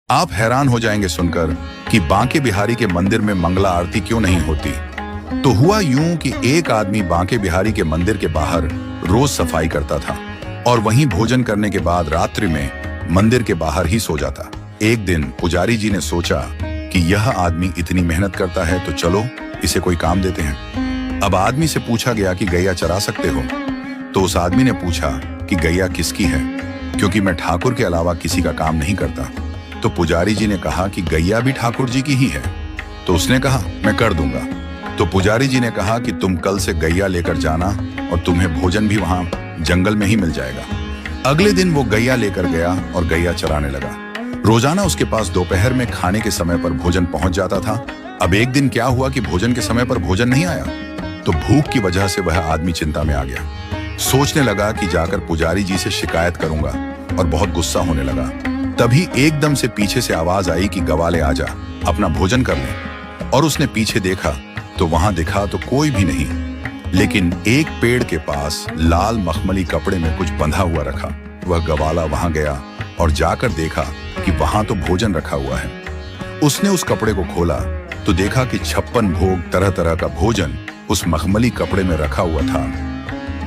आप हैरान हो जाएंगे सुनकर कि बांके बिहारी के मंदिर में मंगला आरती क्यों नहीं होती। तो हुआ यूं कि एक आदमी बांके बिहारी के मंदिर के बाहर रोज सफाई करता था और वहीं भोजन करने के बाद रात्रि में मंदिर के बाहर ही सो जाता। एक दिन पुजारी जी ने सोचा कि यह आदमी इतनी मेहनत करता है तो चलो इसे कोई काम देते हैं। अब आदमी से पूछा गया कि गैया चरा सकते हो? तो उस आदमी ने पूछा कि गैया किसकी है, क्योंकि मैं ठाकुर के अलावा किसी का काम नहीं करता। तो पुजारी जी ने कहा कि गैया भी ठाकुर जी की ही है। तो उसने कहा मैं कर दूंगा। तो पुजारी जी ने कहा कि तुम कल से गैया लेकर जाना और तुम्हें भोजन भी वहां जंगल में ही मिल जाएगा। अगले दिन वो गैया लेकर गया और गैया चराने लगा। रोजाना उसके पास दोपहर में खाने के समय पर भोजन पहुंच जाता था। अब एक दिन क्या हुआ कि भोजन के समय पर भोजन नहीं आया, तो भूख की वजह से वह आदमी चिंता में आ गया। सोचने लगा कि जाकर पुजारी जी से शिकायत करूंगा और बहुत गुस्सा होने लगा। तभी एकदम से पीछे से आवाज आई कि गवाले आजा, अपना भोजन कर ले। और उसने पीछे देखा तो वहां दिखा तो कोई भी नहीं, लेकिन एक पेड़ के पास लाल मखमली कपड़े में कुछ बंधा हुआ रखा। वह गवाला वहां गया और जाकर देखा कि वहां तो भोजन रखा हुआ है। उसने उस कपड़े को खोला तो देखा कि 56 भोग तरह तरह का भोजन उस मखमली कपड़े में रखा हुआ था।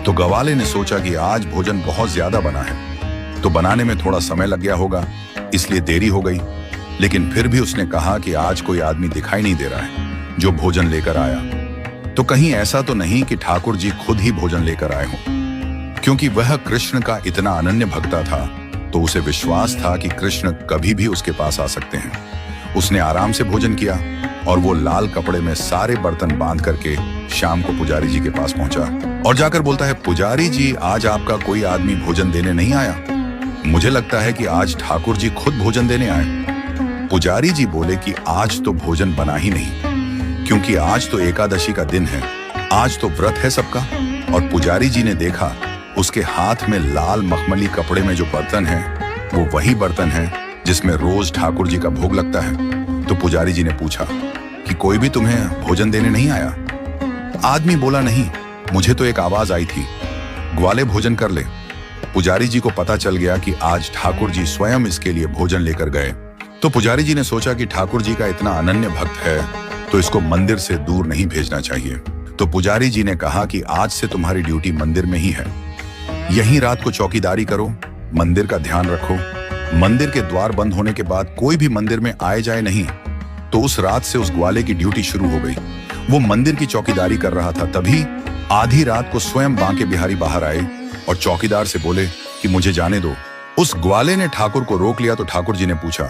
तो गवाले ने सोचा कि आज भोजन बहुत ज्यादा बना है, तो बनाने में थोड़ा समय लग गया होगा, इसलिए देरी हो गई। लेकिन फिर भी उसने कहा कि आज कोई आदमी दिखाई नहीं दे रहा है जो भोजन लेकर आया। तो कहीं ऐसा तो नहीं कि ठाकुर जी खुद ही भोजन लेकर आए हों। क्योंकि वह कृष्ण का इतना अनन्य भक्ता था तो उसे विश्वास था कि कृष्ण कभी भी उसके पास आ सकते हैं। उसने आराम से भोजन किया और वो लाल कपड़े में सारे बर्तन बांध करके शाम को पुजारी जी के पास पहुंचा और जाकर बोलता है, पुजारी जी आज आपका कोई आदमी भोजन देने नहीं आया। मुझे लगता है कि आज ठाकुर जी खुद भोजन देने आए। पुजारी जी बोले कि आज तो भोजन बना ही नहीं, क्योंकि आज तो एकादशी का दिन है, आज तो व्रत है सबका। और पुजारी जी ने देखा उसके हाथ में लाल मखमली कपड़े में जो बर्तन है वो वही बर्तन है जिसमें रोज ठाकुर जी का भोग लगता है। तो पुजारी जी ने पूछा कि कोई भी तुम्हें भोजन देने नहीं आया? आदमी बोला नहीं, मुझे तो एक आवाज आई थी, ग्वाले भोजन कर ले। पुजारी जी को पता चल गया कि आज ठाकुर जी स्वयं इसके लिए भोजन लेकर गए। तो पुजारी जी ने सोचा कि ठाकुर जी का इतना अनन्य भक्त है तो इसको मंदिर से दूर नहीं भेजना चाहिए। तो पुजारी जी ने कहा कि आज से तुम्हारी ड्यूटी मंदिर में ही है, यहीं रात को चौकीदारी करो, मंदिर का ध्यान रखो। मंदिर के द्वार बंद होने के बाद कोई भी मंदिर में आए जाए नहीं। तो उस रात से उस ग्वाले की ड्यूटी शुरू हो गई। वो मंदिर की चौकीदारी कर रहा था, तभी आधी रात को स्वयं बांके बिहारी बाहर आए और चौकीदार से बोले कि मुझे जाने दो। उस ग्वाले ने ठाकुर को रोक लिया। तो ठाकुर जी ने पूछा